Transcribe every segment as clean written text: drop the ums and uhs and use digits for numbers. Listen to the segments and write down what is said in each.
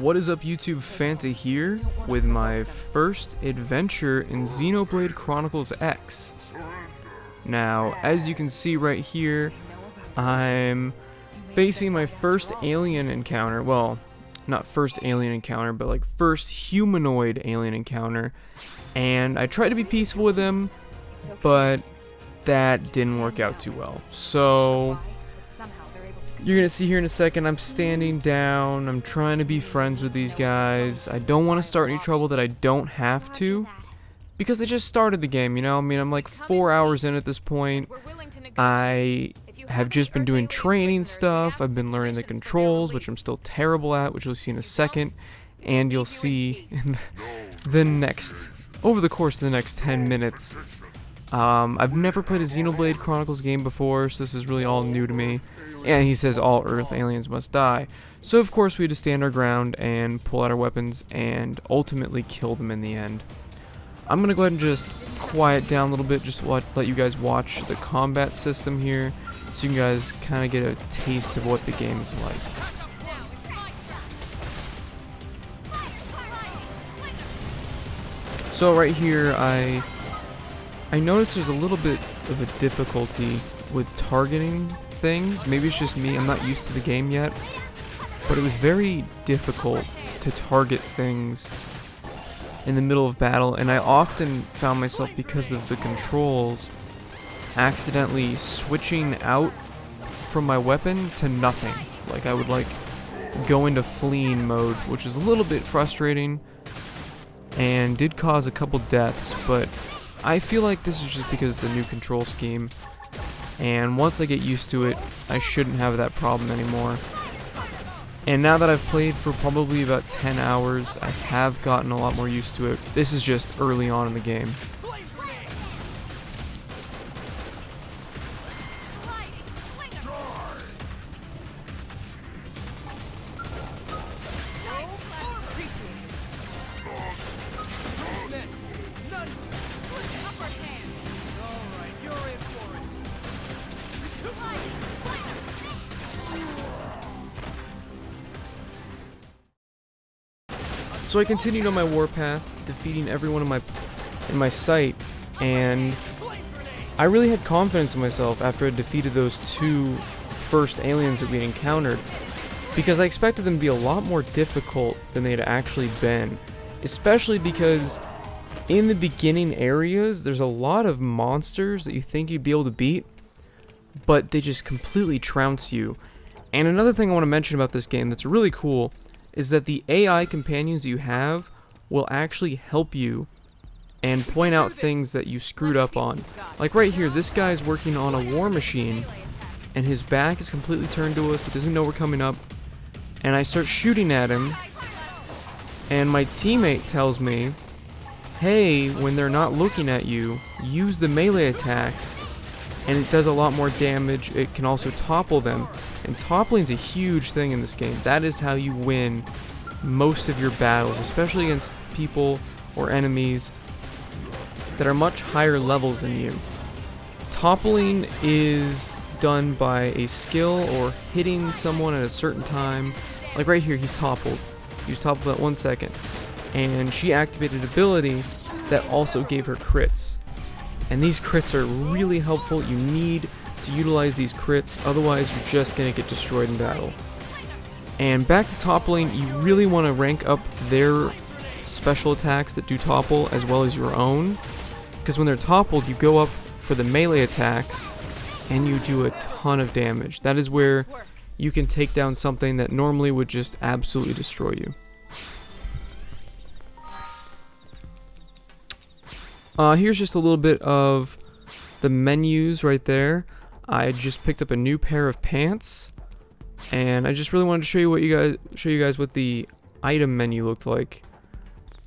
What is up, YouTube? Fanta here with my first adventure in Xenoblade Chronicles X. Now, as you can see right here, I'm facing my first alien encounter. Well, not first alien encounter, but like first humanoid alien encounter. And I tried to be peaceful with him, but that didn't work out too well. So you're gonna see here in a second, I'm standing down, I'm trying to be friends with these guys. I don't want to start any trouble that I don't have to, because I just started the game, you know? I mean, I'm like 4 hours in at this point. I have just been doing training stuff, I've been learning the controls, which I'm still terrible at, which you'll see in a second, and you'll see in over the course of the next 10 minutes. I've never played a Xenoblade Chronicles game before, so this is really all new to me. And he says all Earth aliens must die. So of course we had to stand our ground and pull out our weapons and ultimately kill them in the end. I'm going to go ahead and just quiet down a little bit, just to let you guys watch the combat system here, so you guys kind of get a taste of what the game is like. So right here I noticed there's a little bit of a difficulty with targeting things. Maybe it's just me, I'm not used to the game yet, but it was very difficult to target things in the middle of battle, and I often found myself, because of the controls, accidentally switching out from my weapon to nothing. Like I would go into fleeing mode, which is a little bit frustrating and did cause a couple deaths, but I feel like this is just because it's a new control scheme. And once I get used to it, I shouldn't have that problem anymore. And now that I've played for probably about 10 hours, I have gotten a lot more used to it. This is just early on in the game. So I continued on my warpath, defeating everyone in my sight, and I really had confidence in myself after I defeated those two first aliens that we had encountered, because I expected them to be a lot more difficult than they had actually been, especially because in the beginning areas there's a lot of monsters that you think you'd be able to beat, but they just completely trounce you. And another thing I want to mention about this game that's really cool is that the AI companions you have will actually help you and point out things that you screwed up on. Like right here, this guy's working on a war machine, and his back is completely turned to us, he doesn't know we're coming up, and I start shooting at him, and my teammate tells me, hey, when they're not looking at you, use the melee attacks, and it does a lot more damage. It can also topple them, and toppling's a huge thing in this game. That is how you win most of your battles, especially against people or enemies that are much higher levels than you. Toppling is done by a skill or hitting someone at a certain time. Like right here, he's toppled. He was toppled at 1 second, and she activated an ability that also gave her crits. And these crits are really helpful. You need to utilize these crits, otherwise you're just going to get destroyed in battle. And back to toppling, you really want to rank up their special attacks that do topple as well as your own, because when they're toppled you go up for the melee attacks and you do a ton of damage. That is where you can take down something that normally would just absolutely destroy you. Here's just a little bit of the menus right there. I just picked up a new pair of pants, and I just really wanted to show you guys what the item menu looked like.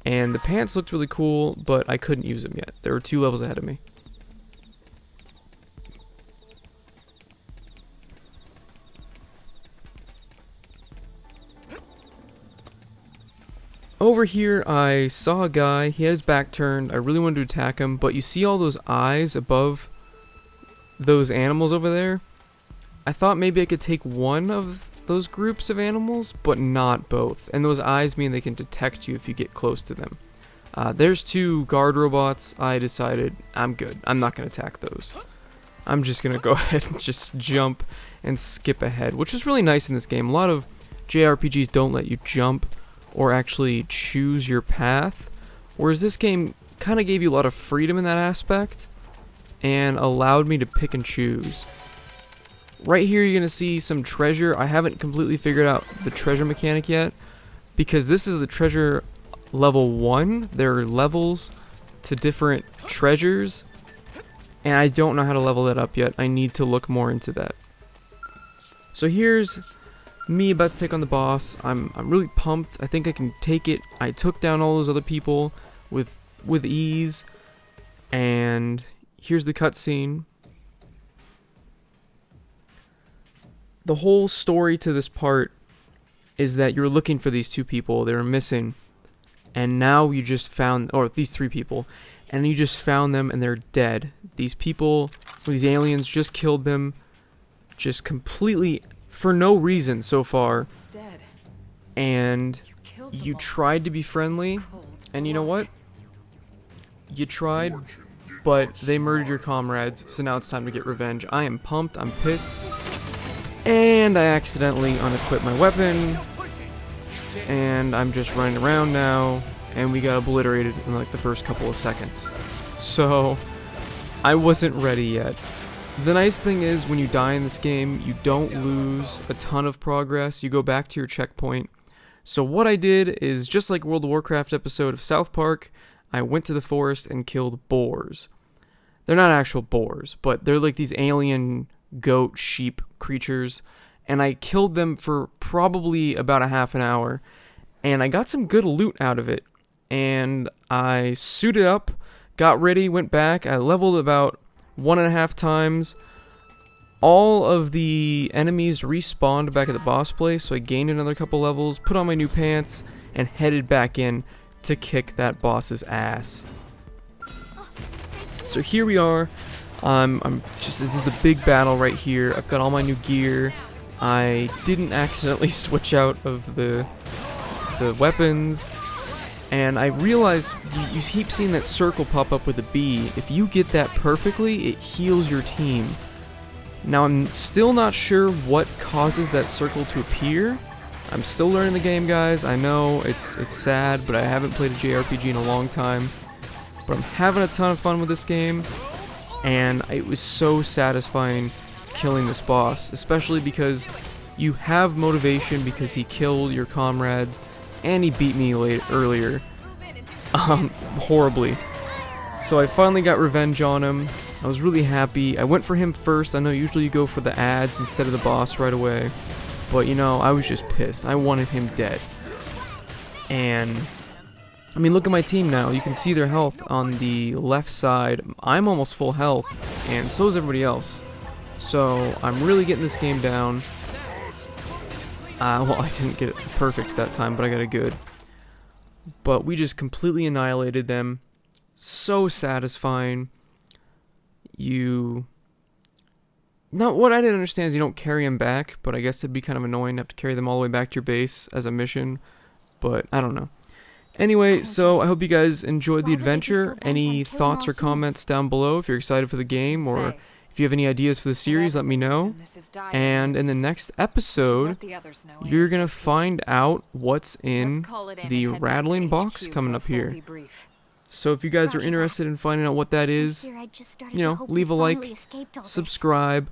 And the pants looked really cool, but I couldn't use them yet. They were 2 levels ahead of me. Over here, I saw a guy. He had his back turned. I really wanted to attack him, but you see all those eyes above those animals over there? I thought maybe I could take one of those groups of animals, but not both. And those eyes mean they can detect you if you get close to them. There's 2 guard robots. I decided I'm good. I'm not going to attack those. I'm just going to go ahead and just jump and skip ahead, which is really nice in this game. A lot of JRPGs don't let you jump or actually choose your path, whereas this game kind of gave you a lot of freedom in that aspect and allowed me to pick and choose. Right here you're going to see some treasure. I haven't completely figured out the treasure mechanic yet, because this is the treasure level 1. There are levels to different treasures, and I don't know how to level that up yet. I need to look more into that. So here's me about to take on the boss. I'm really pumped. I think I can take it. I took down all those other people with ease, and here's the cutscene. The whole story to this part is that you're looking for these 2 people. They were missing, and now you just found, or these 3 people, and you just found them and they're dead. These people, these aliens just killed them, just completely for no reason so far. Dead. And you tried to be friendly, and you know what? You tried, but they murdered your comrades, so now it's time to get revenge. I am pumped, I'm pissed, and I accidentally unequipped my weapon, and I'm just running around now, and we got obliterated in like the first couple of seconds. So, I wasn't ready yet. The nice thing is, when you die in this game, you don't lose a ton of progress. You go back to your checkpoint. So what I did is, just like World of Warcraft episode of South Park, I went to the forest and killed boars. They're not actual boars, but they're like these alien goat sheep creatures, and I killed them for probably about a half an hour, and I got some good loot out of it. And I suited up, got ready, went back. I leveled about 1.5 times. All of the enemies respawned back at the boss place, so I gained another couple levels, put on my new pants, and headed back in to kick that boss's ass. So here we are. This is the big battle right here. I've got all my new gear. I didn't accidentally switch out of the weapons. And I realized you keep seeing that circle pop up with a B. If you get that perfectly, it heals your team. Now, I'm still not sure what causes that circle to appear. I'm still learning the game, guys. I know it's sad, but I haven't played a JRPG in a long time. But I'm having a ton of fun with this game, and it was so satisfying killing this boss, especially because you have motivation because he killed your comrades, and he beat me earlier, horribly. So I finally got revenge on him. I was really happy. I went for him first. I know usually you go for the ads instead of the boss right away, but you know, I was just pissed. I wanted him dead. And I mean, look at my team now. You can see their health on the left side. I'm almost full health, and so is everybody else. So I'm really getting this game down. Well, I didn't get it perfect that time, but I got it good. But we just completely annihilated them. So satisfying. What I didn't understand is you don't carry them back, but I guess it'd be kind of annoying to have to carry them all the way back to your base as a mission. But I don't know. Anyway, so I hope you guys enjoyed the adventure. Any thoughts or comments down below if you're excited for the game, or if you have any ideas for the series, let me know. And in the next episode, you're going to find out what's in the rattling box coming up here. So if you guys are interested in finding out what that is, you know, leave a like, subscribe,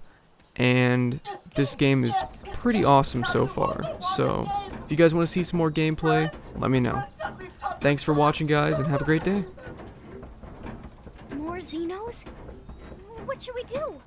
and this game is pretty awesome so far. So if you guys want to see some more gameplay, let me know. Thanks for watching, guys, and have a great day. More Xenos? What should we do?